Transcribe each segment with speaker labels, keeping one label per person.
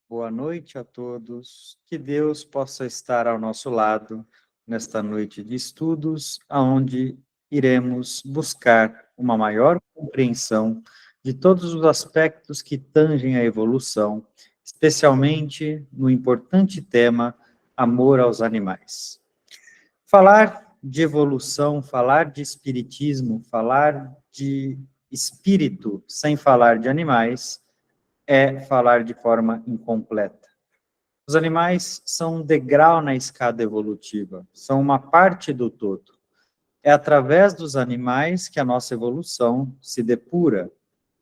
Speaker 1: Boa noite a todos. Que Deus possa estar ao nosso lado nesta noite de estudos, aonde iremos buscar uma maior compreensão de todos os aspectos que tangem a evolução, especialmente no importante tema amor aos animais. Falar de evolução, falar de espiritismo, falar de espírito sem falar de animais é falar de forma incompleta. Os animais são um degrau na escada evolutiva, são uma parte do todo. É através dos animais que a nossa evolução se depura.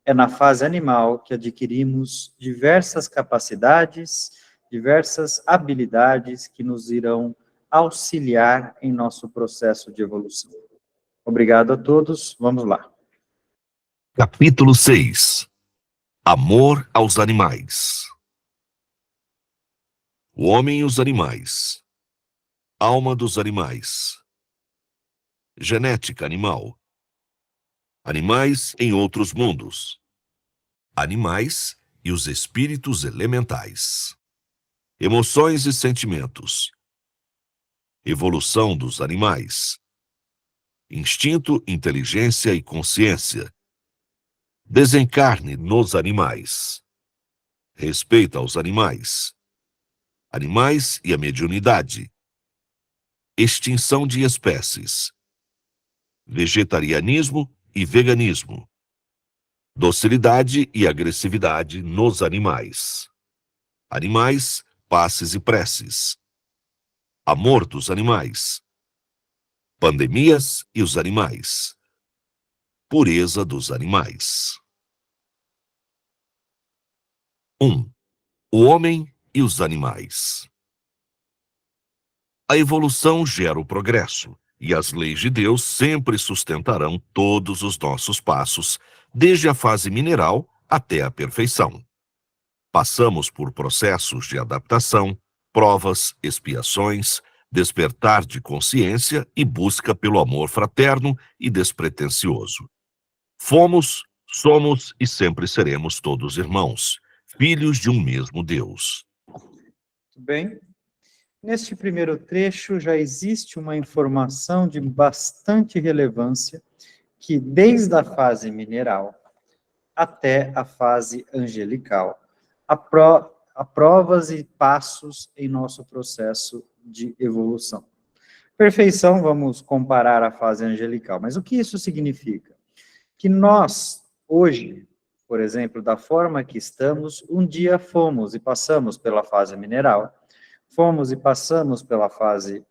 Speaker 1: É na fase animal que adquirimos diversas capacidades, diversas habilidades que nos irão auxiliar em nosso processo de evolução. Obrigado a todos, vamos lá.
Speaker 2: Capítulo 6. Amor aos animais. O homem e os animais. Alma dos animais. Genética animal. Animais em outros mundos. Animais e os espíritos elementais. Emoções e sentimentos. Evolução dos animais. Instinto, inteligência e consciência. Desencarne nos animais. Respeito aos animais. Animais e a mediunidade. Extinção de espécies. Vegetarianismo e veganismo. Docilidade e agressividade nos animais. Animais, passes e preces. Amor dos animais. Pandemias e os animais. Pureza dos animais. 1. O homem e os animais. A evolução gera o progresso, e as leis de Deus sempre sustentarão todos os nossos passos, desde a fase mineral até a perfeição. Passamos por processos de adaptação, provas, expiações, despertar de consciência e busca pelo amor fraterno e despretensioso. Fomos, somos e sempre seremos todos irmãos, filhos de um mesmo Deus.
Speaker 1: Muito bem. Neste primeiro trecho já existe uma informação de bastante relevância que desde a fase mineral até a fase angelical há provas e passos em nosso processo de evolução. Perfeição, vamos comparar a fase angelical, mas o que isso significa? Que nós, hoje, por exemplo, da forma que estamos, um dia fomos e passamos pela fase mineral, fomos e passamos pela fase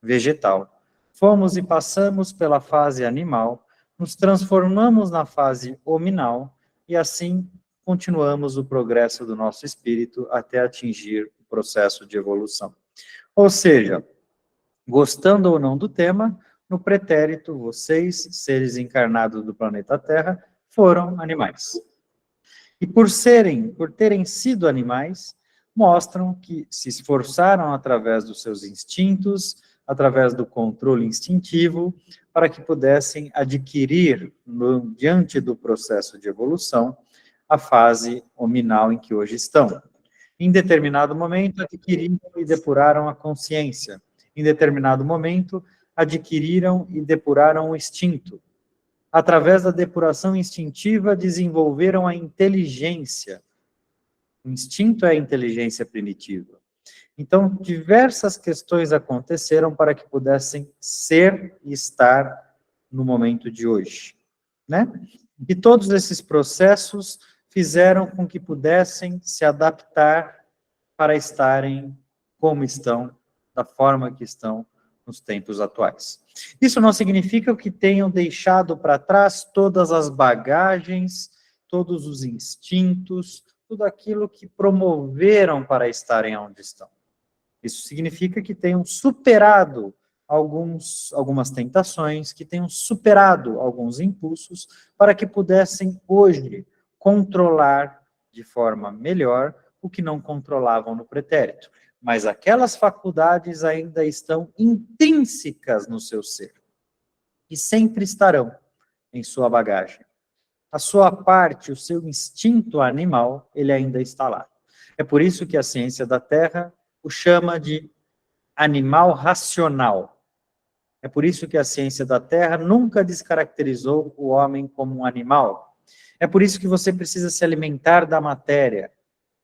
Speaker 1: vegetal, fomos e passamos pela fase animal, nos transformamos na fase hominal e assim continuamos o progresso do nosso espírito até atingir o processo de evolução. Ou seja, gostando ou não do tema, no pretérito, vocês, seres encarnados do planeta Terra, foram animais. E por terem sido animais, mostram que se esforçaram através dos seus instintos, através do controle instintivo, para que pudessem adquirir, diante do processo de evolução, a fase hominal em que hoje estão. Em determinado momento, adquiriram e depuraram a consciência. Em determinado momento, adquiriram e depuraram o instinto. Através da depuração instintiva, desenvolveram a inteligência. O instinto é a inteligência primitiva. Então, diversas questões aconteceram para que pudessem ser e estar no momento de hoje, né? E todos esses processos fizeram com que pudessem se adaptar para estarem como estão, da forma que estão nos tempos atuais. Isso não significa que tenham deixado para trás todas as bagagens, todos os instintos, tudo aquilo que promoveram para estarem onde estão. Isso significa que tenham superado algumas tentações, que tenham superado alguns impulsos, para que pudessem hoje controlar de forma melhor o que não controlavam no pretérito. Mas aquelas faculdades ainda estão intrínsecas no seu ser, e sempre estarão em sua bagagem. A sua parte, o seu instinto animal, ele ainda está lá. É por isso que a ciência da Terra o chama de animal racional. É por isso que a ciência da Terra nunca descaracterizou o homem como um animal. É por isso que você precisa se alimentar da matéria.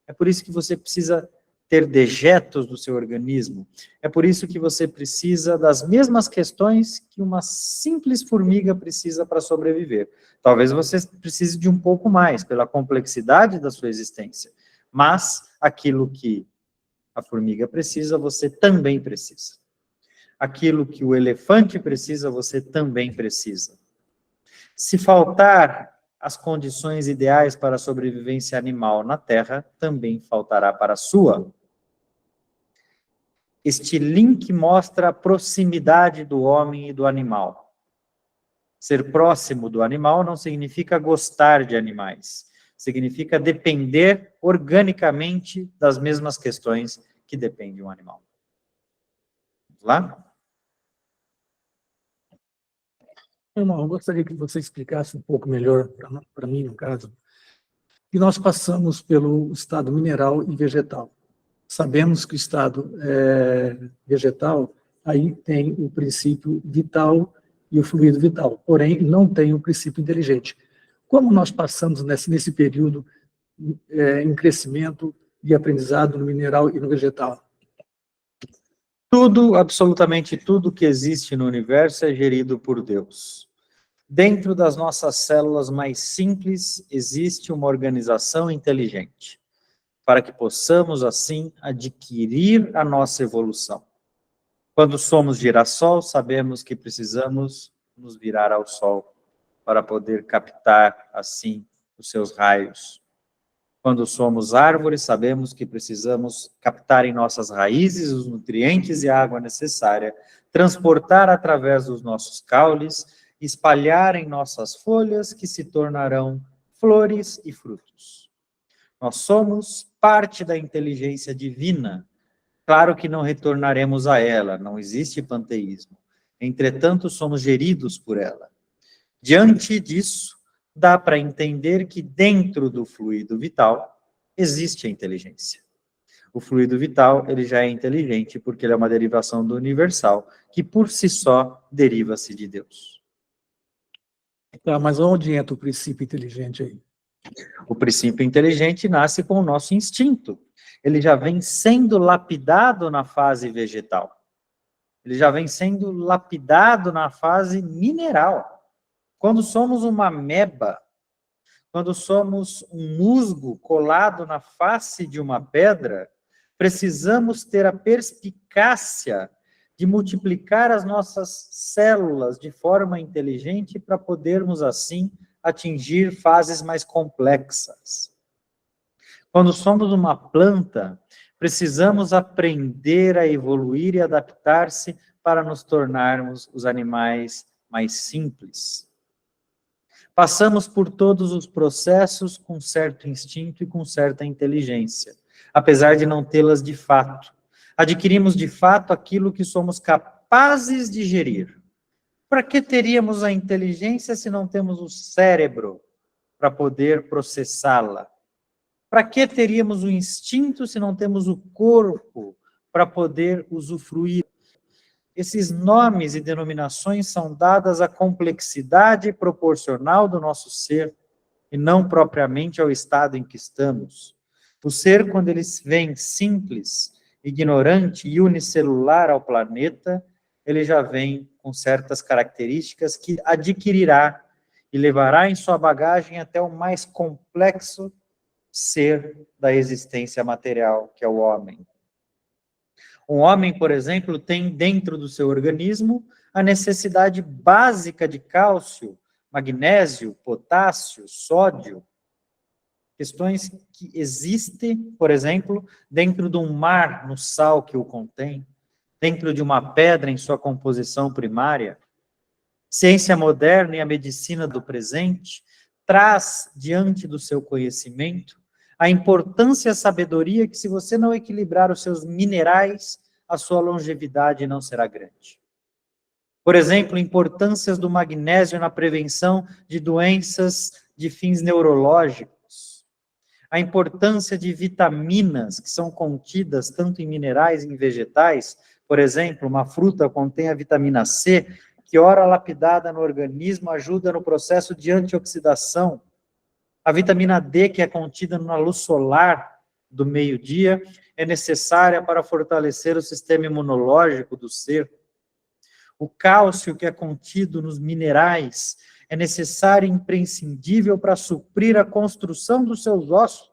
Speaker 1: É por isso que você precisa ter dejetos do seu organismo. É por isso que você precisa das mesmas questões que uma simples formiga precisa para sobreviver. Talvez você precise de um pouco mais, pela complexidade da sua existência. Mas aquilo que a formiga precisa, você também precisa. Aquilo que o elefante precisa, você também precisa. Se faltar as condições ideais para a sobrevivência animal na Terra, também faltará para a sua. Este link mostra a proximidade do homem e do animal. Ser próximo do animal não significa gostar de animais. Significa depender organicamente das mesmas questões que depende um animal. Vamos lá?
Speaker 3: Irmão, eu gostaria que você explicasse um pouco melhor, para mim, no caso, que nós passamos pelo estado mineral e vegetal. Sabemos que o estado vegetal, aí tem o princípio vital e o fluido vital, porém não tem o princípio inteligente. Como nós passamos nesse período em crescimento e aprendizado no mineral e no vegetal?
Speaker 1: Tudo, absolutamente tudo que existe no universo é gerido por Deus. Dentro das nossas células mais simples, existe uma organização inteligente, para que possamos, assim, adquirir a nossa evolução. Quando somos girassol, sabemos que precisamos nos virar ao sol, para poder captar, assim, os seus raios. Quando somos árvores, sabemos que precisamos captar em nossas raízes os nutrientes e a água necessária, transportar através dos nossos caules, espalhar em nossas folhas, que se tornarão flores e frutos. Nós somos parte da inteligência divina. Claro que não retornaremos a ela, não existe panteísmo. Entretanto, somos geridos por ela. Diante disso, dá para entender que dentro do fluido vital existe a inteligência. O fluido vital, ele já é inteligente porque ele é uma derivação do universal, que por si só deriva-se de Deus.
Speaker 3: Tá, mas onde entra o princípio inteligente aí?
Speaker 1: O princípio inteligente nasce com o nosso instinto. Ele já vem sendo lapidado na fase vegetal. Ele já vem sendo lapidado na fase mineral. Quando somos uma ameba, quando somos um musgo colado na face de uma pedra, precisamos ter a perspicácia de multiplicar as nossas células de forma inteligente para podermos, assim, atingir fases mais complexas. Quando somos uma planta, precisamos aprender a evoluir e adaptar-se para nos tornarmos os animais mais simples. Passamos por todos os processos com certo instinto e com certa inteligência, apesar de não tê-las de fato. Adquirimos de fato aquilo que somos capazes de gerir. Para que teríamos a inteligência se não temos o cérebro para poder processá-la? Para que teríamos o instinto se não temos o corpo para poder usufruir? Esses nomes e denominações são dadas à complexidade proporcional do nosso ser e não propriamente ao estado em que estamos. O ser, quando ele vem simples, ignorante e unicelular ao planeta, ele já vem com certas características que adquirirá e levará em sua bagagem até o mais complexo ser da existência material, que é o homem. Um homem, por exemplo, tem dentro do seu organismo a necessidade básica de cálcio, magnésio, potássio, sódio, questões que existem, por exemplo, dentro de um mar, no sal que o contém, dentro de uma pedra em sua composição primária. Ciência moderna e a medicina do presente traz diante do seu conhecimento a importância e a sabedoria que, se você não equilibrar os seus minerais, a sua longevidade não será grande. Por exemplo, importâncias do magnésio na prevenção de doenças de fins neurológicos. a importância de vitaminas que são contidas tanto em minerais e em vegetais. Por exemplo, uma fruta contém a vitamina C, que, ora lapidada no organismo, ajuda no processo de antioxidação. A vitamina D, que é contida na luz solar do meio-dia, é necessária para fortalecer o sistema imunológico do ser. O cálcio, que é contido nos minerais, é necessário e imprescindível para suprir a construção dos seus ossos.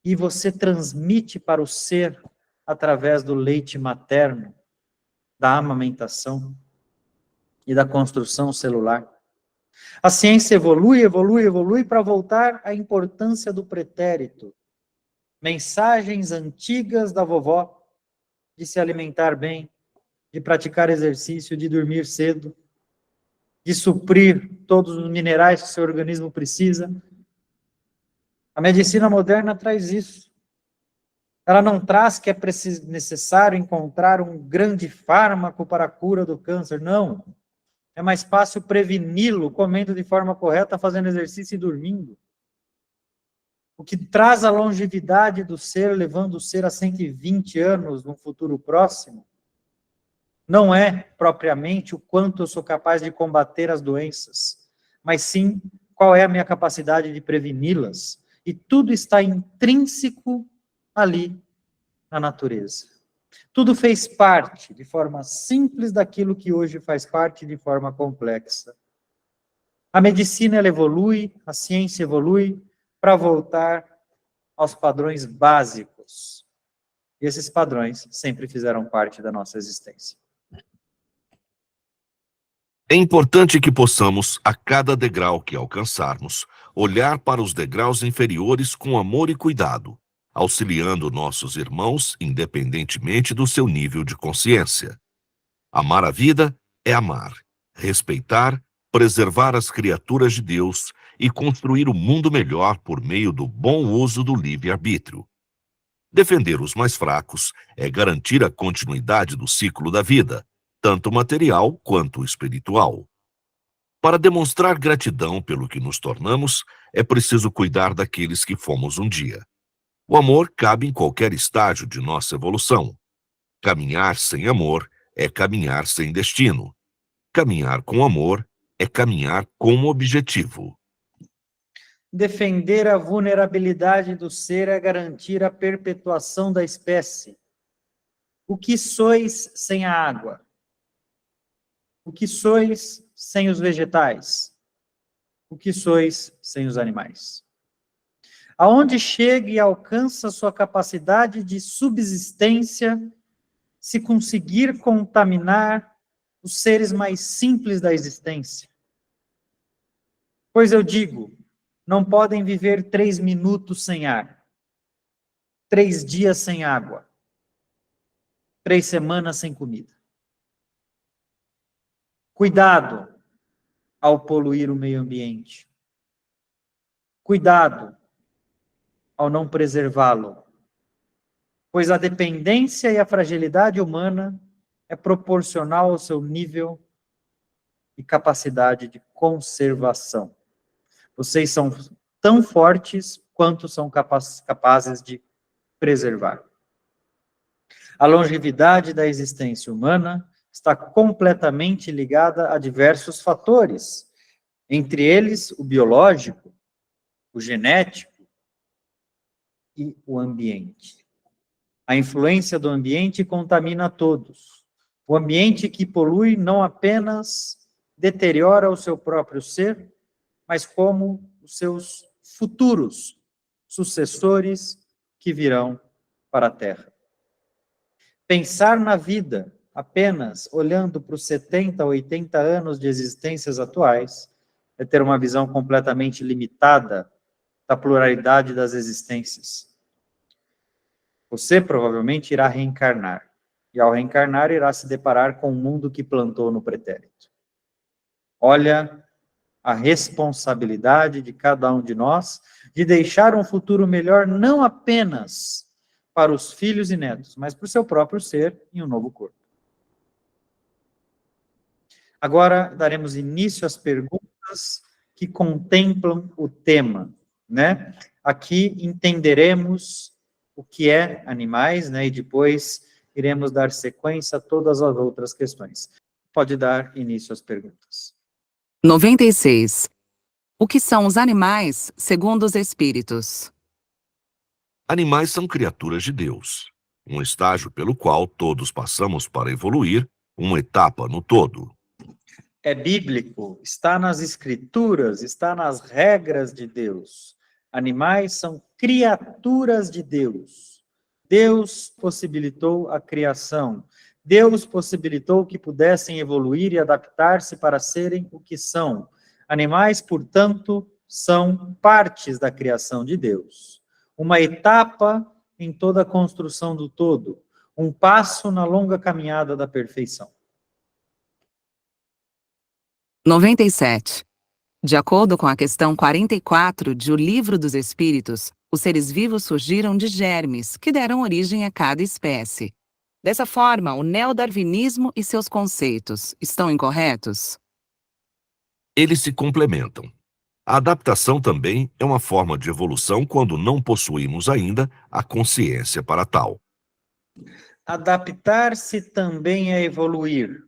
Speaker 1: E você transmite para o ser através do leite materno, da amamentação e da construção celular. A ciência evolui, evolui, evolui para voltar à importância do pretérito. Mensagens antigas da vovó de se alimentar bem, de praticar exercício, de dormir cedo, de suprir todos os minerais que seu organismo precisa. A medicina moderna traz isso. Ela não traz que é necessário encontrar um grande fármaco para a cura do câncer, não. É mais fácil preveni-lo comendo de forma correta, fazendo exercício e dormindo. O que traz a longevidade do ser, levando o ser a 120 anos no futuro próximo, não é propriamente o quanto eu sou capaz de combater as doenças, mas sim qual é a minha capacidade de preveni-las. E tudo está intrínseco ali na natureza. Tudo fez parte de forma simples daquilo que hoje faz parte de forma complexa. A medicina ela evolui, a ciência evolui para voltar aos padrões básicos. E esses padrões sempre fizeram parte da nossa existência.
Speaker 2: É importante que possamos, a cada degrau que alcançarmos, olhar para os degraus inferiores com amor e cuidado, auxiliando nossos irmãos independentemente do seu nível de consciência. Amar a vida é amar, respeitar, preservar as criaturas de Deus e construir o mundo melhor por meio do bom uso do livre-arbítrio. Defender os mais fracos é garantir a continuidade do ciclo da vida, tanto material quanto espiritual. Para demonstrar gratidão pelo que nos tornamos, é preciso cuidar daqueles que fomos um dia. O amor cabe em qualquer estágio de nossa evolução. Caminhar sem amor é caminhar sem destino. Caminhar com amor é caminhar com objetivo.
Speaker 1: Defender a vulnerabilidade do ser é garantir a perpetuação da espécie. O que sois sem a água? O que sois sem os vegetais? O que sois sem os animais? Aonde chega e alcança sua capacidade de subsistência se conseguir contaminar os seres mais simples da existência? Pois eu digo, não podem viver 3 minutos sem ar, 3 dias sem água, 3 semanas sem comida. Cuidado ao poluir o meio ambiente. Cuidado ao não preservá-lo, pois a dependência e a fragilidade humana é proporcional ao seu nível e capacidade de conservação. Vocês são tão fortes quanto são capazes de preservar. A longevidade da existência humana está completamente ligada a diversos fatores, entre eles o biológico, o genético e o ambiente. A influência do ambiente contamina a todos. O ambiente que polui não apenas deteriora o seu próprio ser, mas como os seus futuros sucessores que virão para a Terra. Pensar na vida apenas olhando para os 70, 80 anos de existências atuais é ter uma visão completamente limitada da pluralidade das existências. Você provavelmente irá reencarnar, e ao reencarnar irá se deparar com o mundo que plantou no pretérito. Olha a responsabilidade de cada um de nós de deixar um futuro melhor não apenas para os filhos e netos, mas para o seu próprio ser em um novo corpo. Agora daremos início às perguntas que contemplam o tema né? Aqui entenderemos o que é animais, né? E depois iremos dar sequência a todas as outras questões. Pode dar início às perguntas.
Speaker 4: 96. O que são os animais segundo os espíritos?
Speaker 2: Animais são criaturas de Deus, um estágio pelo qual todos passamos para evoluir, uma etapa no todo.
Speaker 1: É bíblico, está nas escrituras, está nas regras de Deus. Animais são criaturas de Deus. Deus possibilitou a criação. Deus possibilitou que pudessem evoluir e adaptar-se para serem o que são. Animais, portanto, são partes da criação de Deus. Uma etapa em toda a construção do todo. Um passo na longa caminhada da perfeição.
Speaker 4: 97. De acordo com a questão 44 de O Livro dos Espíritos, os seres vivos surgiram de germes que deram origem a cada espécie. Dessa forma, o neodarwinismo e seus conceitos estão incorretos?
Speaker 2: Eles se complementam. A adaptação também é uma forma de evolução quando não possuímos ainda a consciência para tal.
Speaker 1: Adaptar-se também é evoluir.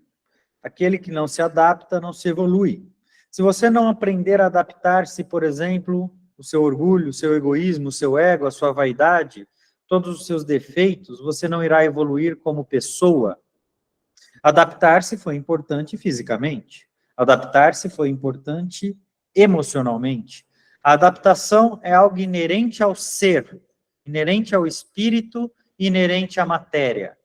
Speaker 1: Aquele que não se adapta não se evolui. Se você não aprender a adaptar-se, por exemplo, o seu orgulho, o seu egoísmo, o seu ego, a sua vaidade, todos os seus defeitos, você não irá evoluir como pessoa. Adaptar-se foi importante fisicamente. Adaptar-se foi importante emocionalmente. A adaptação é algo inerente ao ser, inerente ao espírito, inerente à matéria.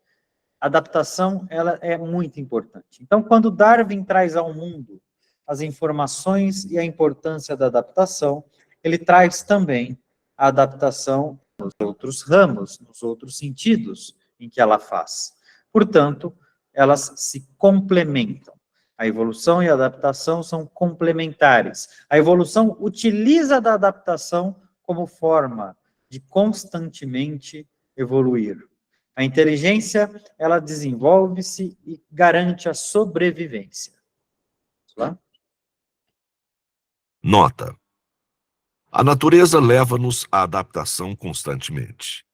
Speaker 1: A adaptação, ela é muito importante. Então, quando Darwin traz ao mundo as informações e a importância da adaptação, ele traz também a adaptação nos outros ramos, nos outros sentidos em que ela faz. Portanto, elas se complementam. A evolução e a adaptação são complementares. A evolução utiliza da adaptação como forma de constantemente evoluir. A inteligência, ela desenvolve-se e garante a sobrevivência.
Speaker 2: Nota: a natureza leva-nos à adaptação constantemente.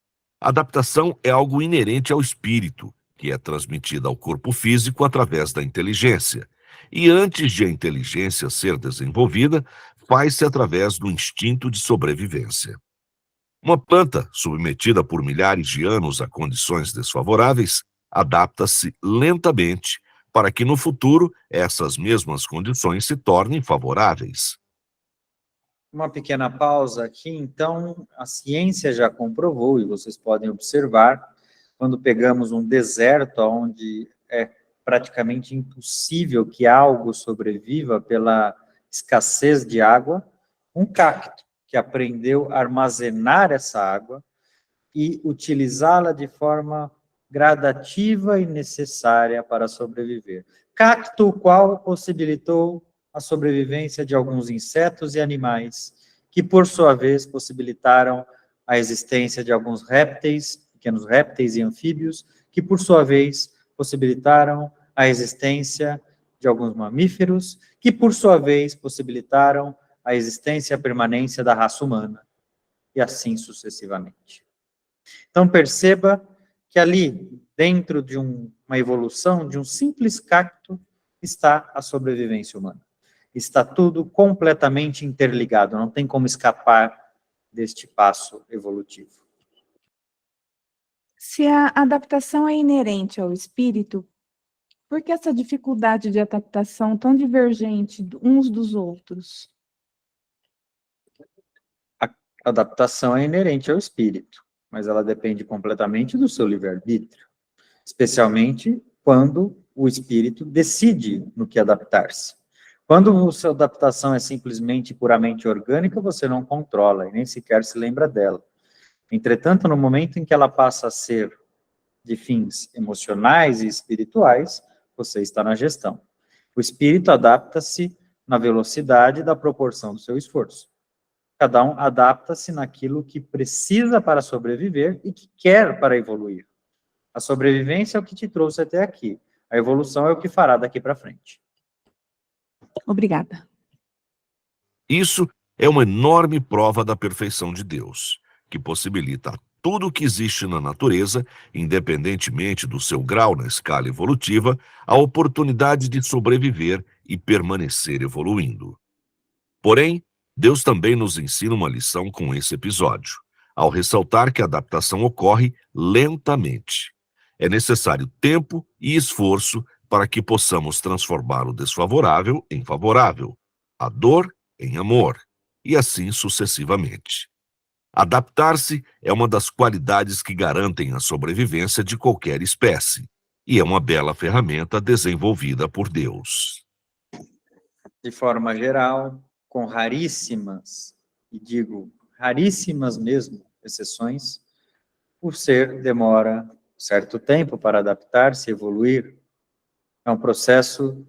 Speaker 2: A adaptação é algo inerente ao espírito, que é transmitida ao corpo físico através da inteligência. E antes de a inteligência ser desenvolvida, faz-se através do instinto de sobrevivência. Uma planta, submetida por milhares de anos a condições desfavoráveis, adapta-se lentamente para que no futuro essas mesmas condições se tornem favoráveis.
Speaker 1: Uma pequena pausa aqui, então, a ciência já comprovou, e vocês podem observar, quando pegamos um deserto onde é praticamente impossível que algo sobreviva pela escassez de água, um cacto que aprendeu a armazenar essa água e utilizá-la de forma gradativa e necessária para sobreviver. Cacto, o qual possibilitou a sobrevivência de alguns insetos e animais, que por sua vez possibilitaram a existência de alguns répteis, pequenos répteis e anfíbios, que por sua vez possibilitaram a existência de alguns mamíferos, que por sua vez possibilitaram a existência e a permanência da raça humana, e assim sucessivamente. Então perceba que ali, dentro de uma evolução, de um simples cacto, está a sobrevivência humana. Está tudo completamente interligado, não tem como escapar deste passo evolutivo.
Speaker 5: Se a adaptação é inerente ao espírito, por que essa dificuldade de adaptação tão divergente uns dos outros?
Speaker 1: A adaptação é inerente ao espírito, mas ela depende completamente do seu livre-arbítrio, especialmente quando o espírito decide no que adaptar-se. Quando a sua adaptação é simplesmente puramente orgânica, você não controla e nem sequer se lembra dela. Entretanto, no momento em que ela passa a ser de fins emocionais e espirituais, você está na gestão. O espírito adapta-se na velocidade da proporção do seu esforço. Cada um adapta-se naquilo que precisa para sobreviver e que quer para evoluir. A sobrevivência é o que te trouxe até aqui. A evolução é o que fará daqui para frente.
Speaker 5: Obrigada.
Speaker 2: Isso É uma enorme prova da perfeição de Deus, que possibilita a tudo o que existe na natureza, independentemente do seu grau na escala evolutiva, a oportunidade de sobreviver e permanecer evoluindo. Porém, Deus também nos ensina uma lição com esse episódio, ao ressaltar que a adaptação ocorre lentamente. É necessário tempo e esforço para que possamos transformar o desfavorável em favorável, a dor em amor, e assim sucessivamente. Adaptar-se é uma das qualidades que garantem a sobrevivência de qualquer espécie, e é uma bela ferramenta desenvolvida por Deus.
Speaker 1: De forma geral, com raríssimas, e digo raríssimas mesmo, exceções, o ser demora certo tempo para adaptar-se, evoluir. É um processo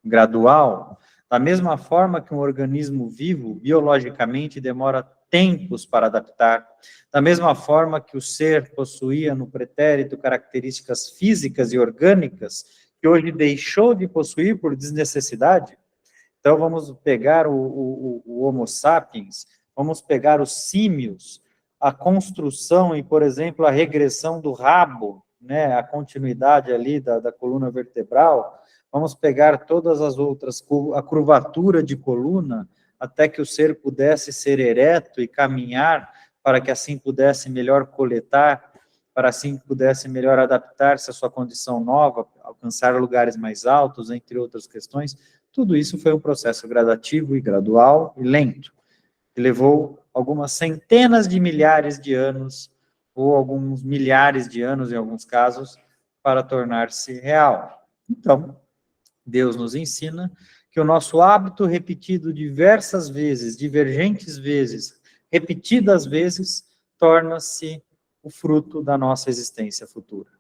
Speaker 1: gradual, da mesma forma que um organismo vivo, biologicamente, demora tempos para adaptar, da mesma forma que o ser possuía no pretérito características físicas e orgânicas, que hoje deixou de possuir por desnecessidade. Então, vamos pegar o Homo sapiens, vamos pegar os símios, a construção e, por exemplo, a regressão do rabo, né, a continuidade ali da coluna vertebral, vamos pegar todas as outras, a curvatura de coluna, até que o ser pudesse ser ereto e caminhar, para que assim pudesse melhor coletar, para assim pudesse melhor adaptar-se à sua condição nova, alcançar lugares mais altos, entre outras questões. Tudo isso foi um processo gradativo e gradual e lento, que levou algumas centenas de milhares de anos, ou alguns milhares de anos, em alguns casos, para tornar-se real. Então, Deus nos ensina que o nosso hábito repetido diversas vezes, divergentes vezes, repetidas vezes, torna-se o fruto da nossa existência futura.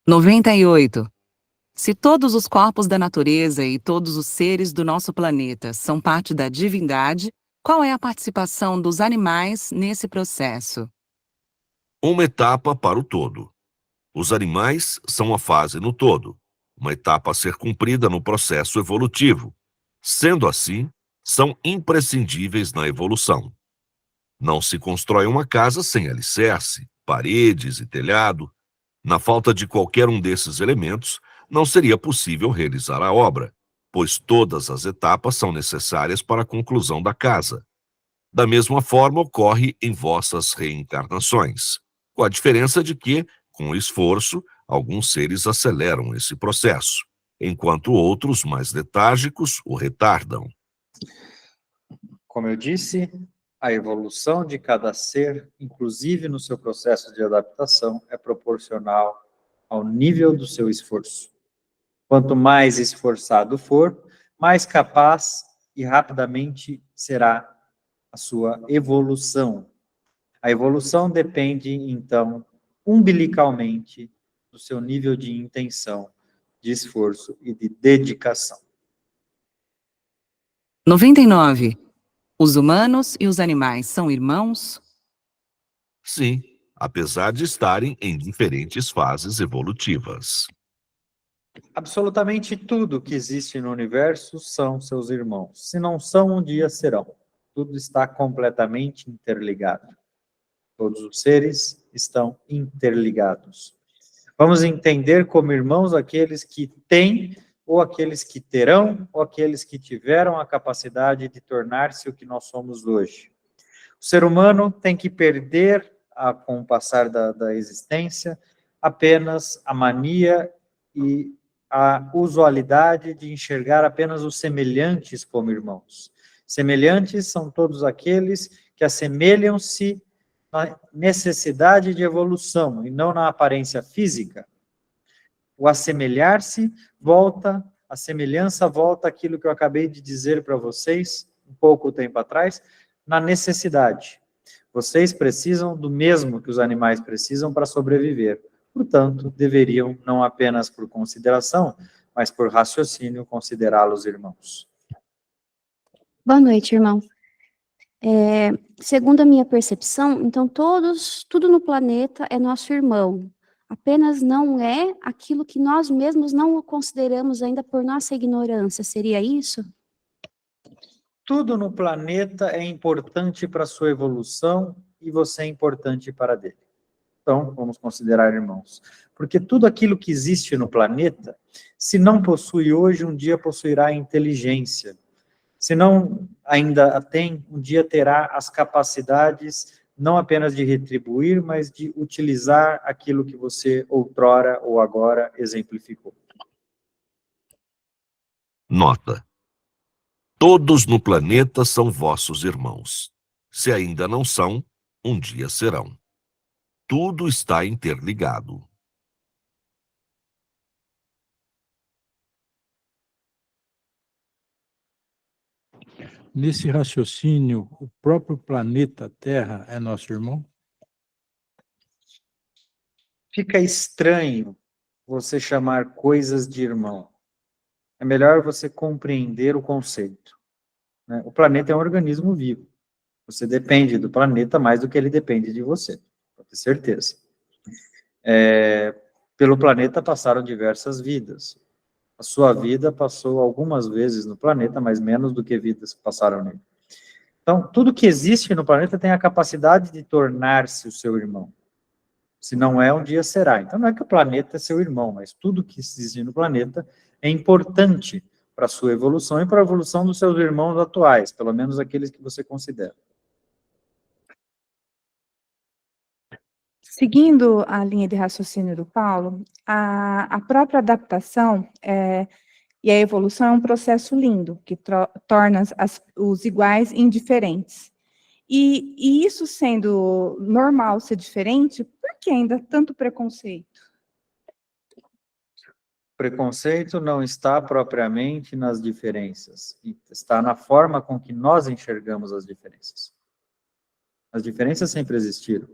Speaker 4: 98. Se todos os corpos da natureza e todos os seres do nosso planeta são parte da divindade, qual é a participação dos animais nesse processo?
Speaker 2: Uma etapa para o todo. Os animais são a fase no todo, uma etapa a ser cumprida no processo evolutivo. Sendo assim, são imprescindíveis na evolução. Não se constrói uma casa sem alicerce, paredes e telhado. Na falta de qualquer um desses elementos, não seria possível realizar a obra, pois todas as etapas são necessárias para a conclusão da casa. Da mesma forma ocorre em vossas reencarnações, com a diferença de que, com esforço, alguns seres aceleram esse processo, enquanto outros, mais letárgicos, o retardam.
Speaker 1: Como eu disse, a evolução de cada ser, inclusive no seu processo de adaptação, é proporcional ao nível do seu esforço. Quanto mais esforçado for, mais capaz e rapidamente será a sua evolução. A evolução depende, então, umbilicalmente do seu nível de intenção, de esforço e de dedicação.
Speaker 4: 99. Os humanos e os animais são irmãos?
Speaker 2: Sim, apesar de estarem em diferentes fases evolutivas.
Speaker 1: Absolutamente tudo que existe no universo são seus irmãos. Se não são, um dia serão. Tudo está completamente interligado. Todos os seres estão interligados. Vamos entender como irmãos aqueles que têm, ou aqueles que terão, ou aqueles que tiveram a capacidade de tornar-se o que nós somos hoje. O ser humano tem que perder, com o passar da existência, apenas a mania e a usualidade de enxergar apenas os semelhantes como irmãos. Semelhantes são todos aqueles que assemelham-se na necessidade de evolução e não na aparência física. O assemelhar-se volta, a semelhança volta àquilo que eu acabei de dizer para vocês, um pouco tempo atrás, na necessidade. Vocês precisam do mesmo que os animais precisam para sobreviver. Portanto, deveriam, não apenas por consideração, mas por raciocínio, considerá-los irmãos.
Speaker 6: Boa noite, irmão. Segundo a minha percepção, então tudo no planeta é nosso irmão. Apenas não é aquilo que nós mesmos não o consideramos ainda por nossa ignorância. Seria isso?
Speaker 1: Tudo no planeta é importante para a sua evolução e você é importante para a dele. Então, vamos considerar irmãos. Porque tudo aquilo que existe no planeta, se não possui hoje, um dia possuirá inteligência. Se não ainda a tem, um dia terá as capacidades não apenas de retribuir, mas de utilizar aquilo que você outrora ou agora exemplificou.
Speaker 2: Nota: todos no planeta são vossos irmãos. Se ainda não são, um dia serão. Tudo está interligado.
Speaker 7: Nesse raciocínio, o próprio planeta Terra é nosso irmão?
Speaker 1: Fica estranho você chamar coisas de irmão. É melhor você compreender o conceito, né? O planeta é um organismo vivo. Você depende do planeta mais do que ele depende de você, pode ter certeza. Pelo planeta passaram diversas vidas. A sua vida passou algumas vezes no planeta, mas menos do que vidas que passaram nele. Então, tudo que existe no planeta tem a capacidade de tornar-se o seu irmão. Se não é, um dia será. Então, não é que o planeta é seu irmão, mas tudo que existe no planeta é importante para a sua evolução e para a evolução dos seus irmãos atuais, pelo menos aqueles que você considera.
Speaker 5: Seguindo a linha de raciocínio do Paulo, a própria adaptação e a evolução é um processo lindo, que torna os iguais indiferentes. E isso sendo normal ser diferente, por que ainda tanto preconceito?
Speaker 1: Preconceito não está propriamente nas diferenças, está na forma com que nós enxergamos as diferenças. As diferenças sempre existiram.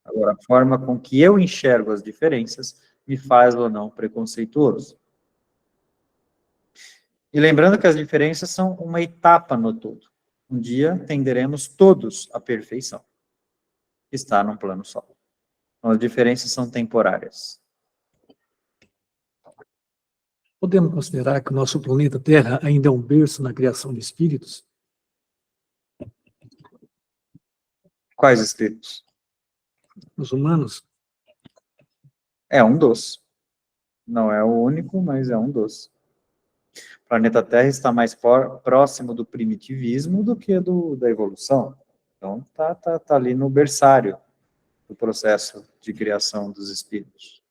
Speaker 1: Agora, a forma com que eu enxergo as diferenças me faz ou não preconceituoso. E lembrando que as diferenças são uma etapa no todo. Um dia tenderemos todos à perfeição. Está num plano só. Então, as diferenças são temporárias.
Speaker 3: Podemos considerar que o nosso planeta Terra ainda é um berço na criação de espíritos?
Speaker 1: Quais espíritos?
Speaker 3: Os humanos?
Speaker 1: É um dos. Não é o único, mas é um dos. O planeta Terra está mais próximo do primitivismo do que da evolução. Então, tá ali no berçário do processo de criação dos espíritos.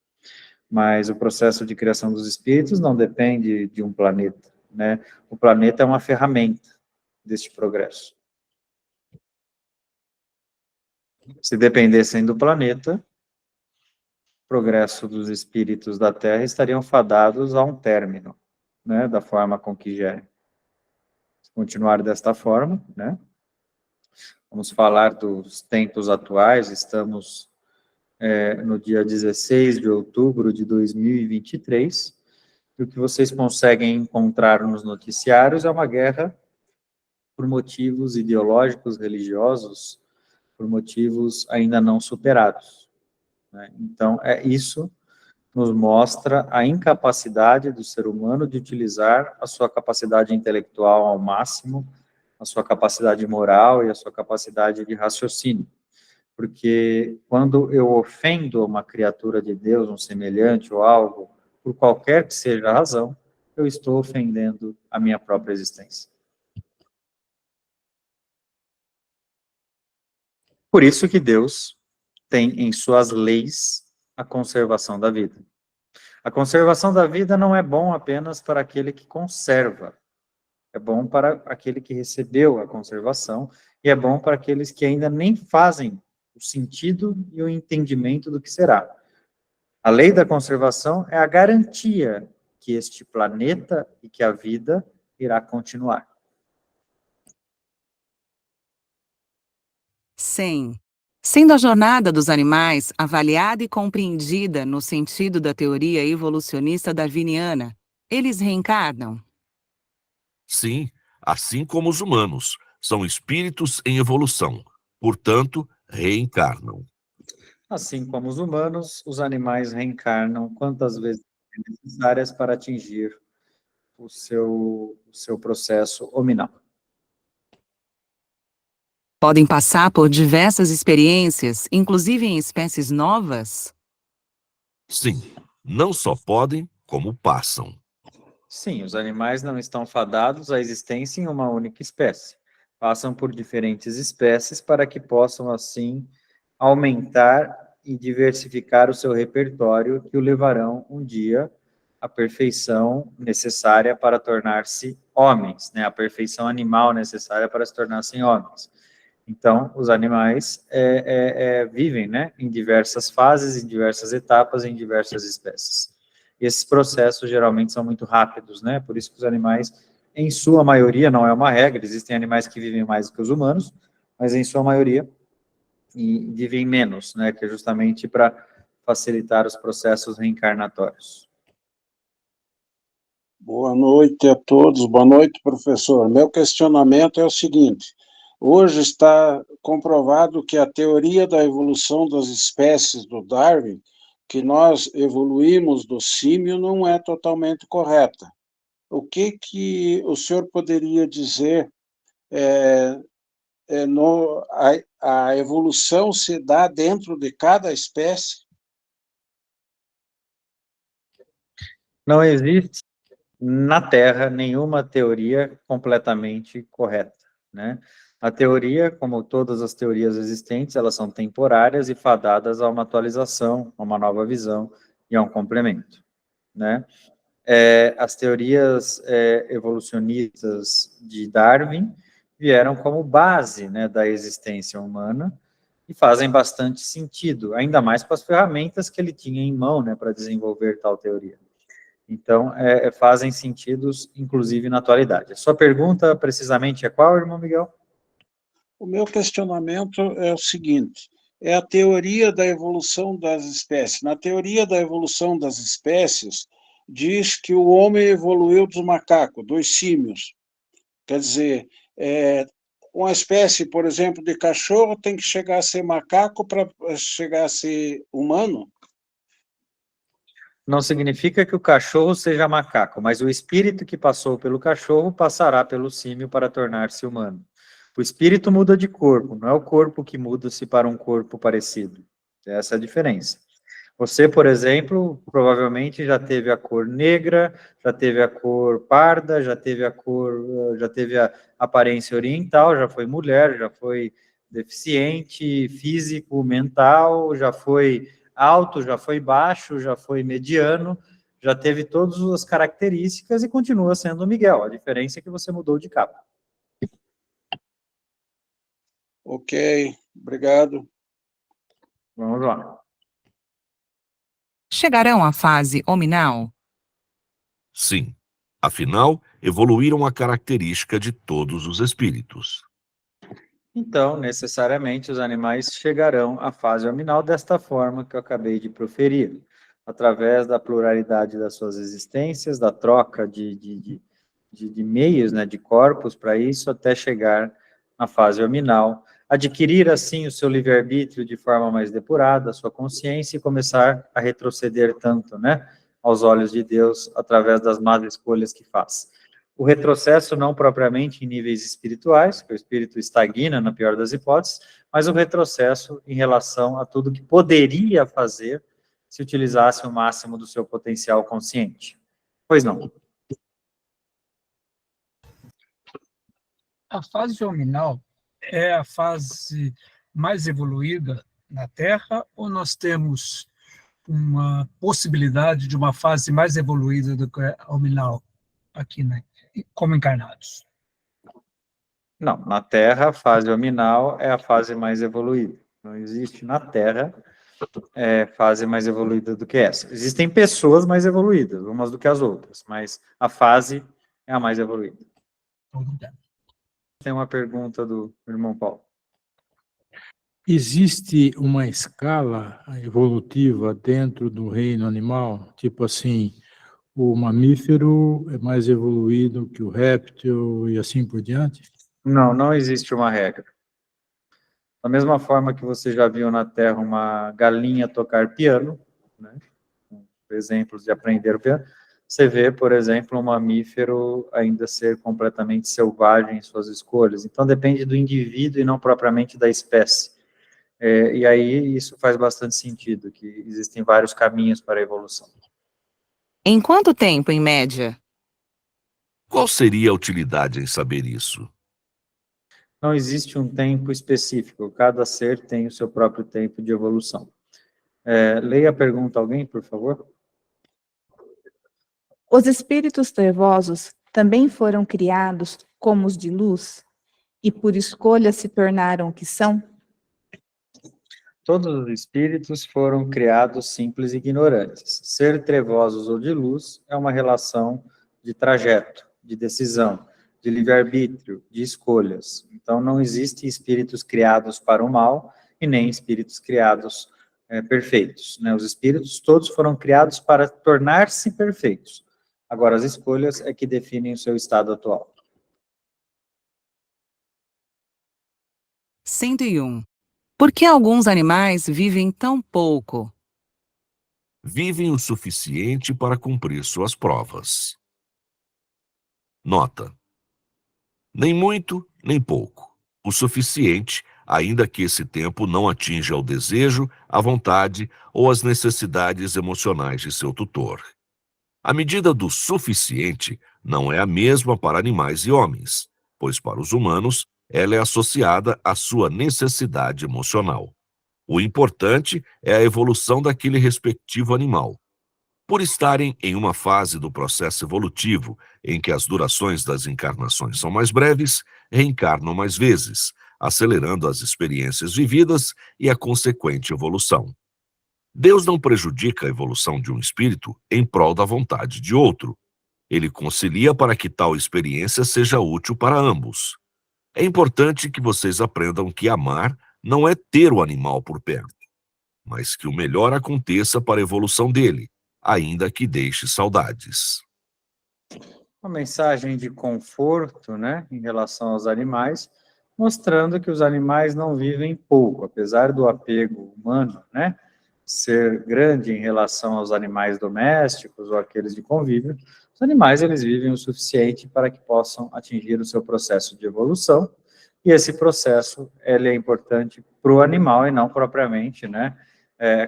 Speaker 1: Mas o processo de criação dos espíritos não depende de um planeta, né? O planeta é uma ferramenta deste progresso. Se dependessem do planeta, o progresso dos espíritos da Terra estariam fadados a um término, né? Da forma com que gerem. Se continuar desta forma, né? Vamos falar dos tempos atuais, estamos no dia 16 de outubro de 2023, e o que vocês conseguem encontrar nos noticiários é uma guerra por motivos ideológicos, religiosos, por motivos ainda não superados, né? Então, isso nos mostra a incapacidade do ser humano de utilizar a sua capacidade intelectual ao máximo, a sua capacidade moral e a sua capacidade de raciocínio. Porque quando eu ofendo uma criatura de Deus, um semelhante ou algo, por qualquer que seja a razão, eu estou ofendendo a minha própria existência. Por isso que Deus tem em suas leis a conservação da vida. A conservação da vida não é bom apenas para aquele que conserva, é bom para aquele que recebeu a conservação, e é bom para aqueles que ainda nem fazem o sentido e o entendimento do que será. A lei da conservação é a garantia que este planeta e que a vida irá continuar.
Speaker 4: Sim. Sendo a jornada dos animais avaliada e compreendida no sentido da teoria evolucionista darwiniana, eles reencarnam?
Speaker 2: Sim, assim como os humanos, são espíritos em evolução, portanto, reencarnam.
Speaker 1: Assim como os humanos, os animais reencarnam quantas vezes necessárias para atingir o seu processo hominal.
Speaker 4: Podem passar por diversas experiências, inclusive em espécies novas?
Speaker 2: Sim, não só podem, como passam.
Speaker 1: Sim, os animais não estão fadados à existência em uma única espécie. Passam por diferentes espécies para que possam, assim, aumentar e diversificar o seu repertório, que o levarão um dia à perfeição necessária para tornar-se homens, né? A perfeição animal necessária para se tornassem homens. Então, os animais vivem, né, em diversas fases, em diversas etapas, em diversas espécies. E esses processos geralmente são muito rápidos, né? Por isso que os animais, em sua maioria, não é uma regra, existem animais que vivem mais do que os humanos, mas em sua maioria vivem menos, né? Que é justamente para facilitar os processos reencarnatórios.
Speaker 8: Boa noite a todos, boa noite, professor. Meu questionamento é o seguinte: hoje está comprovado que a teoria da evolução das espécies do Darwin, que nós evoluímos do símio, não é totalmente correta. O que o senhor poderia dizer? A evolução se dá dentro de cada espécie?
Speaker 1: Não existe na Terra nenhuma teoria completamente correta, né? A teoria, como todas as teorias existentes, elas são temporárias e fadadas a uma atualização, a uma nova visão e a um complemento, né? As teorias evolucionistas de Darwin vieram como base, né, da existência humana e fazem bastante sentido, ainda mais com as ferramentas que ele tinha em mão, né, para desenvolver tal teoria. Então, fazem sentidos, inclusive, na atualidade. A sua pergunta, precisamente, é qual, irmão Miguel?
Speaker 8: O meu questionamento é o seguinte: é a teoria da evolução das espécies. Na teoria da evolução das espécies, diz que o homem evoluiu dos macacos, dos símios. Quer dizer, uma espécie, por exemplo, de cachorro tem que chegar a ser macaco para chegar a ser humano?
Speaker 1: Não significa que o cachorro seja macaco, mas o espírito que passou pelo cachorro passará pelo símio para tornar-se humano. O espírito muda de corpo, não é o corpo que muda-se para um corpo parecido. Essa é a diferença. Você, por exemplo, provavelmente já teve a cor negra, já teve a cor parda, já teve a aparência oriental, já foi mulher, já foi deficiente físico, mental, já foi alto, já foi baixo, já foi mediano, já teve todas as características e continua sendo o Miguel. A diferença é que você mudou de capa.
Speaker 8: Ok, obrigado.
Speaker 1: Vamos lá.
Speaker 4: Chegarão à fase hominal?
Speaker 2: Sim, afinal, evoluíram a característica de todos os espíritos.
Speaker 1: Então, necessariamente, os animais chegarão à fase hominal desta forma que eu acabei de proferir, através da pluralidade das suas existências, da troca de meios, né, de corpos para isso, até chegar na fase hominal, adquirir, assim, o seu livre-arbítrio de forma mais depurada, a sua consciência, e começar a retroceder tanto, né, aos olhos de Deus, através das más escolhas que faz. O retrocesso não propriamente em níveis espirituais, que o espírito estagna na pior das hipóteses, mas o retrocesso em relação a tudo que poderia fazer se utilizasse o máximo do seu potencial consciente. Pois não.
Speaker 9: A fase hominal é a fase mais evoluída na Terra, ou nós temos uma possibilidade de uma fase mais evoluída do que a hominal aqui, né, como encarnados?
Speaker 1: Não, na Terra, a fase hominal é a fase mais evoluída. Não existe na Terra fase mais evoluída do que essa. Existem pessoas mais evoluídas, umas do que as outras, mas a fase é a mais evoluída. Tem uma pergunta do irmão Paulo.
Speaker 7: Existe uma escala evolutiva dentro do reino animal? Tipo assim, o mamífero é mais evoluído que o réptil e assim por diante?
Speaker 1: Não, não existe uma regra. Da mesma forma que você já viu na Terra uma galinha tocar piano, né? Exemplos de aprender o piano, você vê, por exemplo, um mamífero ainda ser completamente selvagem em suas escolhas. Então, depende do indivíduo e não propriamente da espécie. E aí, isso faz bastante sentido, que existem vários caminhos para a evolução.
Speaker 4: Em quanto tempo, em média?
Speaker 2: Qual seria a utilidade em saber isso?
Speaker 1: Não existe um tempo específico, cada ser tem o seu próprio tempo de evolução. Leia a pergunta alguém, por favor.
Speaker 5: Os espíritos trevosos também foram criados como os de luz e por escolha se tornaram o que são?
Speaker 1: Todos os espíritos foram criados simples e ignorantes. Ser trevosos ou de luz é uma relação de trajeto, de decisão, de livre-arbítrio, de escolhas. Então, não existem espíritos criados para o mal e nem espíritos criados perfeitos, né? Os espíritos todos foram criados para tornar-se perfeitos. Agora, as escolhas é que definem o seu estado atual.
Speaker 4: 101. Por que alguns animais vivem tão pouco?
Speaker 2: Vivem o suficiente para cumprir suas provas. Nota: nem muito, nem pouco. O suficiente, ainda que esse tempo não atinja o desejo, a vontade ou as necessidades emocionais de seu tutor. A medida do suficiente não é a mesma para animais e homens, pois para os humanos ela é associada à sua necessidade emocional. O importante é a evolução daquele respectivo animal. Por estarem em uma fase do processo evolutivo em que as durações das encarnações são mais breves, reencarnam mais vezes, acelerando as experiências vividas e a consequente evolução. Deus não prejudica a evolução de um espírito em prol da vontade de outro. Ele concilia para que tal experiência seja útil para ambos. É importante que vocês aprendam que amar não é ter o animal por perto, mas que o melhor aconteça para a evolução dele, ainda que deixe saudades.
Speaker 1: Uma mensagem de conforto, né, em relação aos animais, mostrando que os animais não vivem pouco, apesar do apego humano, né, ser grande em relação aos animais domésticos ou aqueles de convívio. Os animais, eles vivem o suficiente para que possam atingir o seu processo de evolução, e esse processo, ele é importante para o animal e não propriamente, né,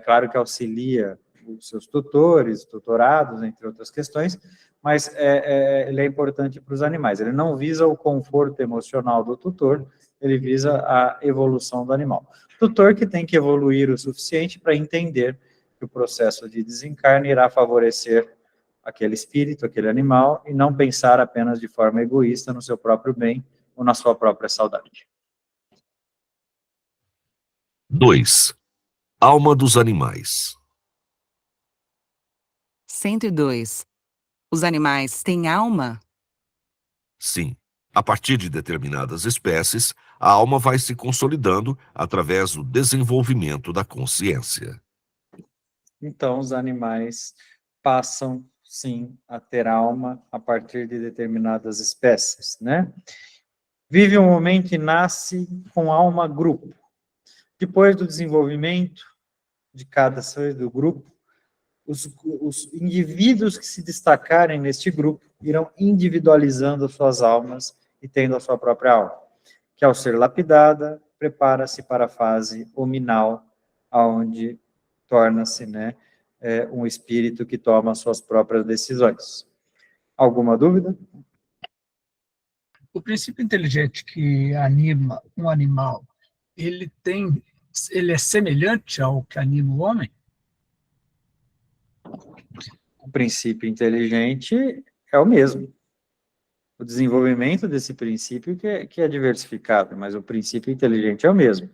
Speaker 1: claro que auxilia os seus tutores, tutorados, entre outras questões, mas ele é importante para os animais. Ele não visa o conforto emocional do tutor, ele visa a evolução do animal. Tutor que tem que evoluir o suficiente para entender que o processo de desencarne irá favorecer aquele espírito, aquele animal, e não pensar apenas de forma egoísta no seu próprio bem ou na sua própria saudade.
Speaker 2: 2. Alma dos animais.
Speaker 4: 102. Os animais têm alma?
Speaker 2: Sim. A partir de determinadas espécies, a alma vai se consolidando através do desenvolvimento da consciência.
Speaker 1: Então, os animais passam, sim, a ter alma a partir de determinadas espécies, né? Vive um momento e nasce com alma grupo. Depois do desenvolvimento de cada ser do grupo, os indivíduos que se destacarem neste grupo irão individualizando suas almas e tendo a sua própria alma, que ao ser lapidada, prepara-se para a fase hominal, onde torna-se, né, um espírito que toma suas próprias decisões. Alguma dúvida?
Speaker 9: O princípio inteligente que anima um animal, ele é semelhante ao que anima o homem?
Speaker 1: O princípio inteligente é o mesmo. O desenvolvimento desse princípio que é diversificado, mas o princípio inteligente é o mesmo.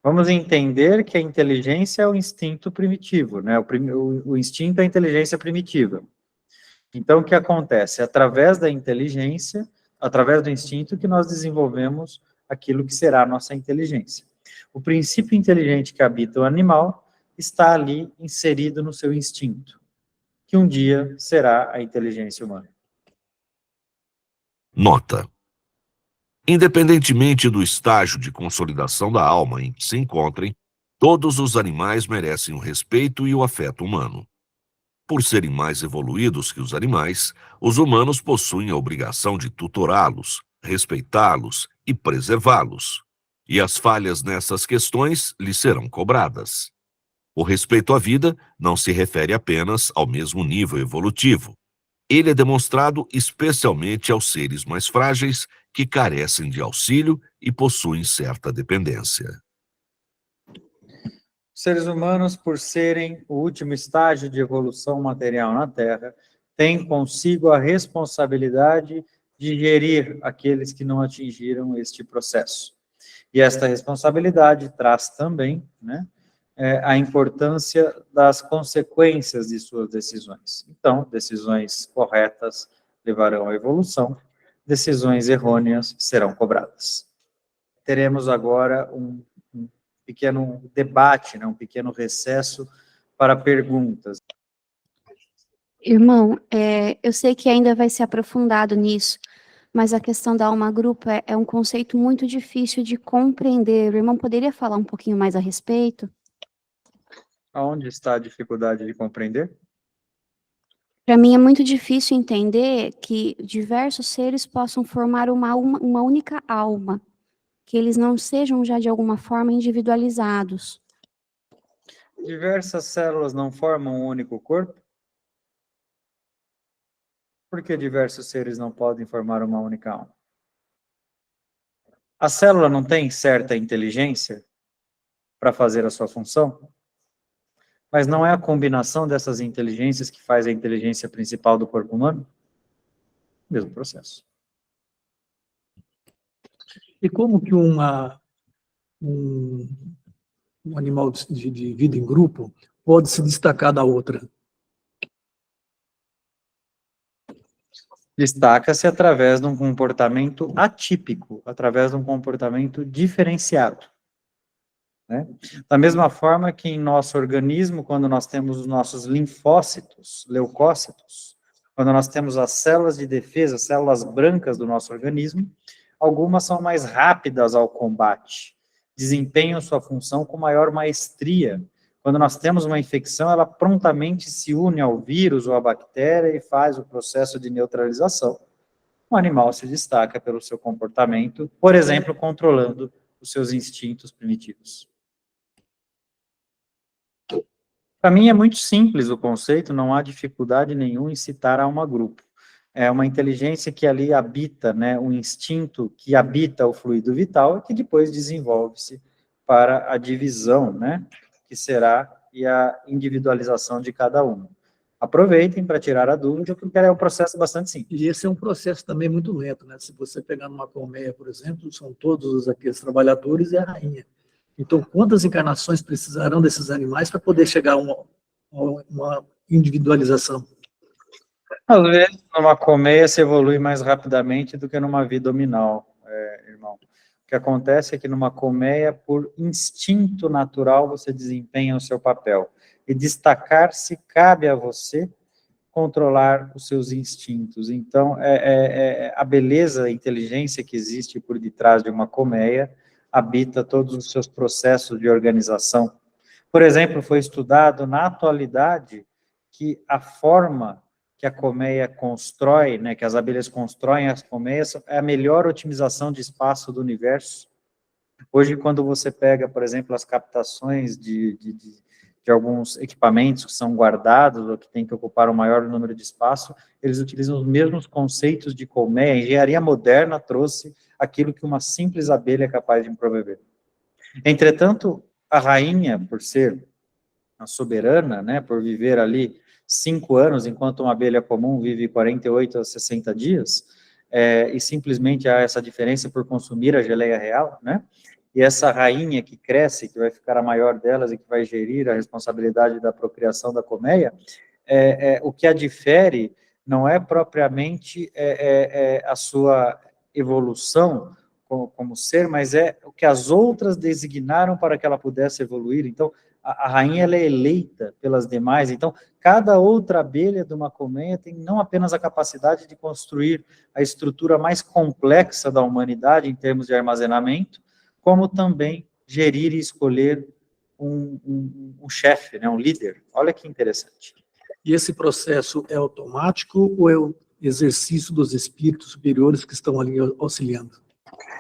Speaker 1: Vamos entender que a inteligência é o instinto primitivo, né? O instinto é a inteligência primitiva. Então, o que acontece? Através da inteligência, através do instinto, que nós desenvolvemos aquilo que será a nossa inteligência. O princípio inteligente que habita o animal está ali inserido no seu instinto, que um dia será a inteligência humana.
Speaker 2: Nota: independentemente do estágio de consolidação da alma em que se encontrem, todos os animais merecem o respeito e o afeto humano. Por serem mais evoluídos que os animais, os humanos possuem a obrigação de tutorá-los, respeitá-los e preservá-los. E as falhas nessas questões lhes serão cobradas. O respeito à vida não se refere apenas ao mesmo nível evolutivo. Ele é demonstrado especialmente aos seres mais frágeis que carecem de auxílio e possuem certa dependência.
Speaker 1: Os seres humanos, por serem o último estágio de evolução material na Terra, têm consigo a responsabilidade de gerir aqueles que não atingiram este processo. E esta responsabilidade traz também, né, a importância das consequências de suas decisões. Então, decisões corretas levarão à evolução, decisões errôneas serão cobradas. Teremos agora um pequeno debate, né, um pequeno recesso para perguntas.
Speaker 6: Irmão, eu sei que ainda vai ser aprofundado nisso, mas a questão da alma-grupo é um conceito muito difícil de compreender. O irmão poderia falar um pouquinho mais a respeito?
Speaker 1: Aonde está a dificuldade de compreender?
Speaker 6: Para mim é muito difícil entender que diversos seres possam formar uma única alma, que eles não sejam já de alguma forma individualizados.
Speaker 1: Diversas células não formam um único corpo? Por que diversos seres não podem formar uma única alma? A célula não tem certa inteligência para fazer a sua função? Mas não é a combinação dessas inteligências que faz a inteligência principal do corpo humano? Mesmo processo.
Speaker 3: E como que um animal de vida em grupo pode se destacar da outra?
Speaker 1: Destaca-se através de um comportamento atípico, através de um comportamento diferenciado. Né? Da mesma forma que em nosso organismo, quando nós temos os nossos linfócitos, leucócitos, quando nós temos as células de defesa, células brancas do nosso organismo, algumas são mais rápidas ao combate, desempenham sua função com maior maestria. Quando nós temos uma infecção, ela prontamente se une ao vírus ou à bactéria e faz o processo de neutralização. O animal se destaca pelo seu comportamento, por exemplo, controlando os seus instintos primitivos. Para mim é muito simples o conceito, não há dificuldade nenhuma em citar a alma-grupo. É uma inteligência que ali habita, né, um instinto que habita o fluido vital e que depois desenvolve-se para a divisão, né, que será e a individualização de cada um. Aproveitem para tirar a dúvida, porque é um processo bastante simples.
Speaker 3: E esse é um processo também muito lento, né? Se você pegar numa colmeia, por exemplo, são todos aqueles trabalhadores e a rainha. Então, quantas encarnações precisarão desses animais para poder chegar a uma individualização?
Speaker 1: Às vezes, numa colmeia se evolui mais rapidamente do que numa vida hominal, irmão. O que acontece é que numa colmeia, por instinto natural, você desempenha o seu papel. E destacar-se cabe a você controlar os seus instintos. Então, a beleza, a inteligência que existe por detrás de uma colmeia habita todos os seus processos de organização. Por exemplo, foi estudado na atualidade que a forma que a colmeia constrói, né, que as abelhas constroem as colmeias, é a melhor otimização de espaço do universo. Hoje, quando você pega, por exemplo, as captações de alguns equipamentos que são guardados ou que têm que ocupar um maior número de espaço, eles utilizam os mesmos conceitos de colmeia. A engenharia moderna trouxe aquilo que uma simples abelha é capaz de prover. Entretanto, a rainha, por ser a soberana, né, por viver ali 5 anos, enquanto uma abelha comum vive 48 a 60 dias, e simplesmente há essa diferença por consumir a geleia real, né? E essa rainha que cresce, que vai ficar a maior delas e que vai gerir a responsabilidade da procriação da colmeia, o que a difere não é propriamente a sua evolução como ser, mas é o que as outras designaram para que ela pudesse evoluir. Então, a rainha ela é eleita pelas demais. Então, cada outra abelha de uma colmeia tem não apenas a capacidade de construir a estrutura mais complexa da humanidade em termos de armazenamento, como também gerir e escolher um chefe, né, um líder. Olha que interessante.
Speaker 3: E esse processo é automático ou é o exercício dos espíritos superiores que estão ali auxiliando?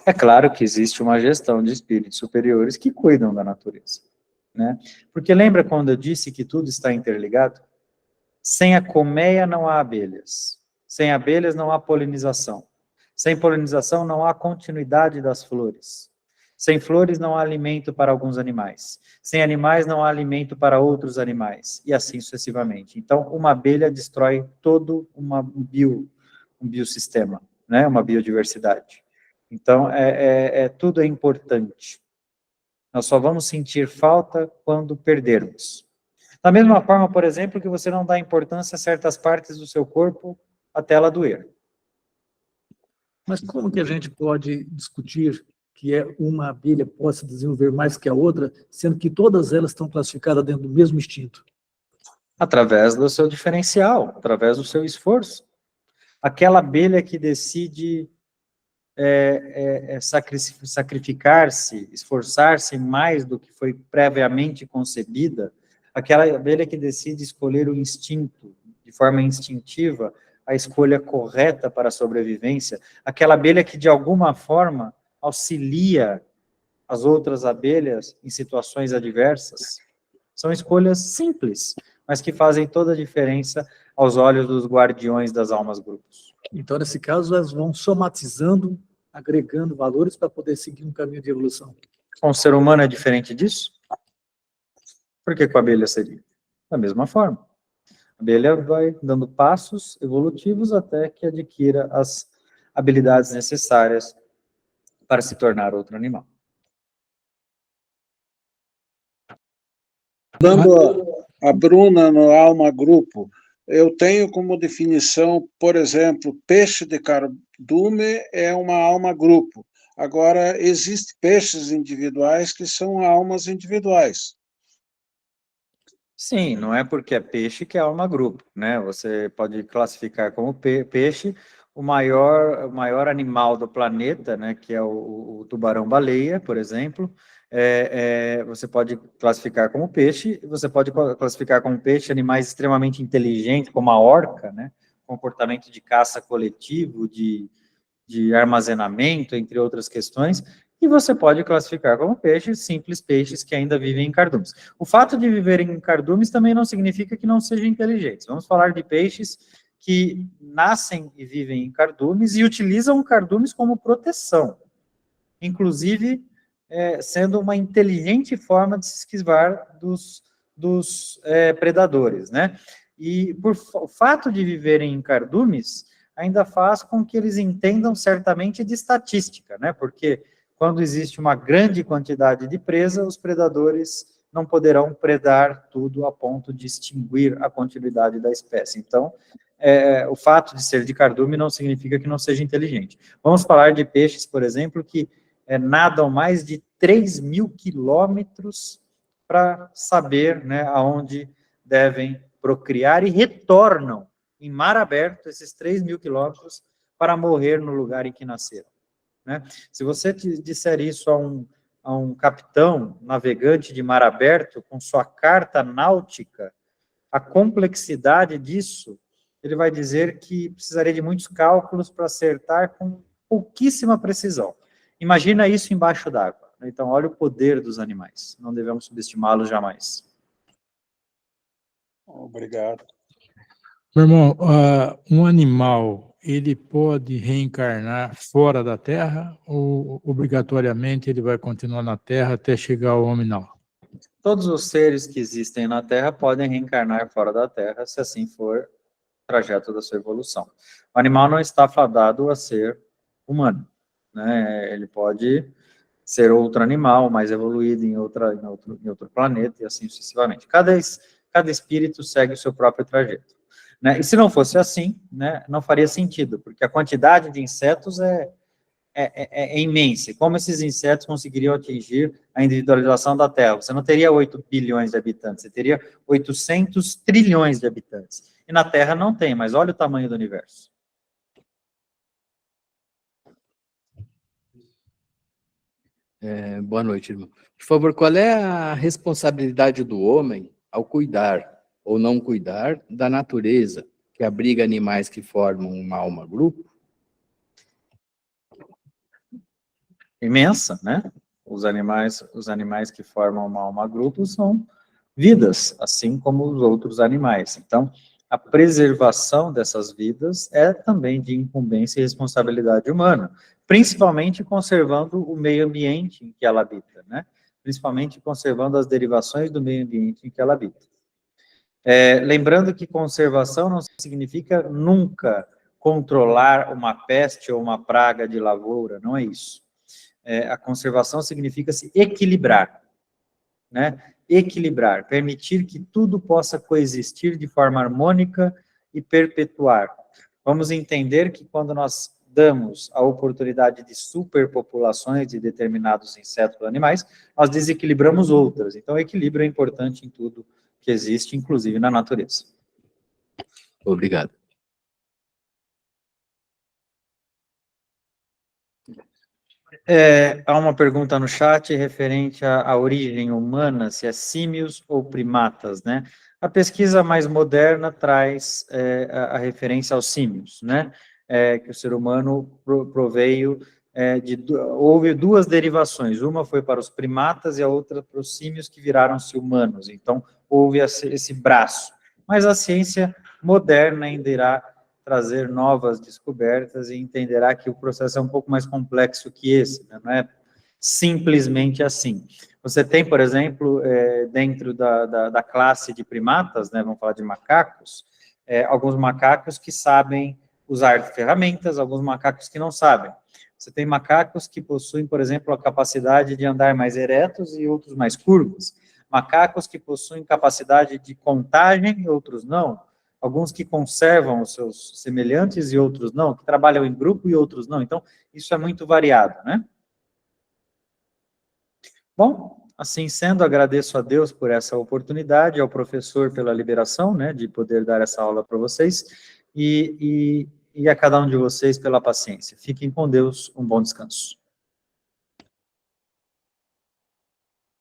Speaker 1: É claro que existe uma gestão de espíritos superiores que cuidam da natureza, né? Porque lembra quando eu disse que tudo está interligado? Sem a colmeia não há abelhas. Sem abelhas não há polinização. Sem polinização não há continuidade das flores. Sem flores não há alimento para alguns animais. Sem animais não há alimento para outros animais. E assim sucessivamente. Então, uma abelha destrói todo um biossistema, né? Uma biodiversidade. Então, tudo é importante. Nós só vamos sentir falta quando perdermos. Da mesma forma, por exemplo, que você não dá importância a certas partes do seu corpo até ela doer.
Speaker 3: Mas como que a gente pode discutir que uma abelha possa desenvolver mais que a outra, sendo que todas elas estão classificadas dentro do mesmo instinto?
Speaker 1: Através do seu diferencial, através do seu esforço. Aquela abelha que decide sacrificar-se, esforçar-se mais do que foi previamente concebida, aquela abelha que decide escolher o instinto, de forma instintiva, a escolha correta para a sobrevivência, aquela abelha que, de alguma forma, auxilia as outras abelhas em situações adversas. São escolhas simples, mas que fazem toda a diferença aos olhos dos guardiões das almas grupos.
Speaker 3: Então, nesse caso, elas vão somatizando, agregando valores para poder seguir um caminho de evolução.
Speaker 1: Com o ser humano é diferente disso? Por que com a abelha seria? Da mesma forma. A abelha vai dando passos evolutivos até que adquira as habilidades necessárias para se tornar outro animal.
Speaker 8: Dando a Bruna no Alma Grupo, eu tenho como definição, por exemplo, peixe de cardume é uma alma grupo. Agora, existem peixes individuais que são almas individuais.
Speaker 1: Sim, não é porque é peixe que é alma grupo, né? Você pode classificar como peixe o maior animal do planeta, né? Que é o tubarão-baleia, por exemplo. Você pode classificar como peixe, você pode classificar como peixe animais extremamente inteligentes, como a orca, né? Comportamento de caça coletivo, de armazenamento, entre outras questões, e você pode classificar como peixes, simples peixes que ainda vivem em cardumes. O fato de viverem em cardumes também não significa que não sejam inteligentes. Vamos falar de peixes que nascem e vivem em cardumes e utilizam cardumes como proteção, inclusive sendo uma inteligente forma de se esquivar dos predadores, né? E o fato de viverem em cardumes ainda faz com que eles entendam certamente de estatística, né? Porque quando existe uma grande quantidade de presa, os predadores não poderão predar tudo a ponto de extinguir a continuidade da espécie. Então, o fato de ser de cardume não significa que não seja inteligente. Vamos falar de peixes, por exemplo, que nadam mais de 3.000 quilômetros para saber, né, aonde devem procriar e retornam em mar aberto esses 3.000 quilômetros para morrer no lugar em que nasceram, né? Se você disser isso a um capitão navegante de mar aberto, com sua carta náutica, a complexidade disso, ele vai dizer que precisaria de muitos cálculos para acertar com pouquíssima precisão. Imagina isso embaixo d'água. Então, olha o poder dos animais. Não devemos subestimá-los jamais.
Speaker 8: Obrigado.
Speaker 7: Meu irmão, um animal, ele pode reencarnar fora da Terra ou obrigatoriamente ele vai continuar na Terra até chegar ao homem não?
Speaker 1: Todos os seres que existem na Terra podem reencarnar fora da Terra, se assim for o trajeto da sua evolução. O animal não está fadado a ser humano, né? Ele pode ser outro animal, mais evoluído em outro planeta, e assim sucessivamente. Cada espírito segue o seu próprio trajeto, né? E se não fosse assim, né, não faria sentido, porque a quantidade de insetos é imensa. Como esses insetos conseguiriam atingir a individualização da Terra? Você não teria 8 bilhões de habitantes, você teria 800 trilhões de habitantes. E na Terra não tem, mas olha o tamanho do universo.
Speaker 10: Boa noite, irmão. Por favor, qual é a responsabilidade do homem ao cuidar ou não cuidar da natureza, que abriga animais que formam uma alma-grupo?
Speaker 1: Imensa, né? Os animais que formam uma alma-grupo são vidas, assim como os outros animais. Então, a preservação dessas vidas é também de incumbência e responsabilidade humana, principalmente conservando o meio ambiente em que ela habita, né? Principalmente conservando as derivações do meio ambiente em que ela habita. Lembrando que conservação não significa nunca controlar uma peste ou uma praga de lavoura, não é isso. A conservação significa se equilibrar, né? Equilibrar, permitir que tudo possa coexistir de forma harmônica e perpetuar. Vamos entender que quando nós damos a oportunidade de superpopulações de determinados insetos ou animais, nós desequilibramos outras. Então, o equilíbrio é importante em tudo que existe, inclusive na natureza.
Speaker 10: Obrigado.
Speaker 1: Há uma pergunta no chat referente à origem humana, se é símios ou primatas, né? A pesquisa mais moderna traz a referência aos símios, né? Que o ser humano proveio houve duas derivações, uma foi para os primatas e a outra para os símios que viraram-se humanos, então houve esse braço. Mas a ciência moderna ainda irá trazer novas descobertas e entenderá que o processo é um pouco mais complexo que esse, né? Não é simplesmente assim. Você tem, por exemplo, dentro da classe de primatas, né, vamos falar de macacos, alguns macacos que sabem usar ferramentas, alguns macacos que não sabem. Você tem macacos que possuem, por exemplo, a capacidade de andar mais eretos e outros mais curvos. Macacos que possuem capacidade de contagem e outros não. Alguns que conservam os seus semelhantes e outros não, que trabalham em grupo e outros não. Então, isso é muito variado, né? Bom, assim sendo, agradeço a Deus por essa oportunidade, ao professor pela liberação, né, de poder dar essa aula para vocês, e a cada um de vocês pela paciência. Fiquem com Deus, um bom descanso.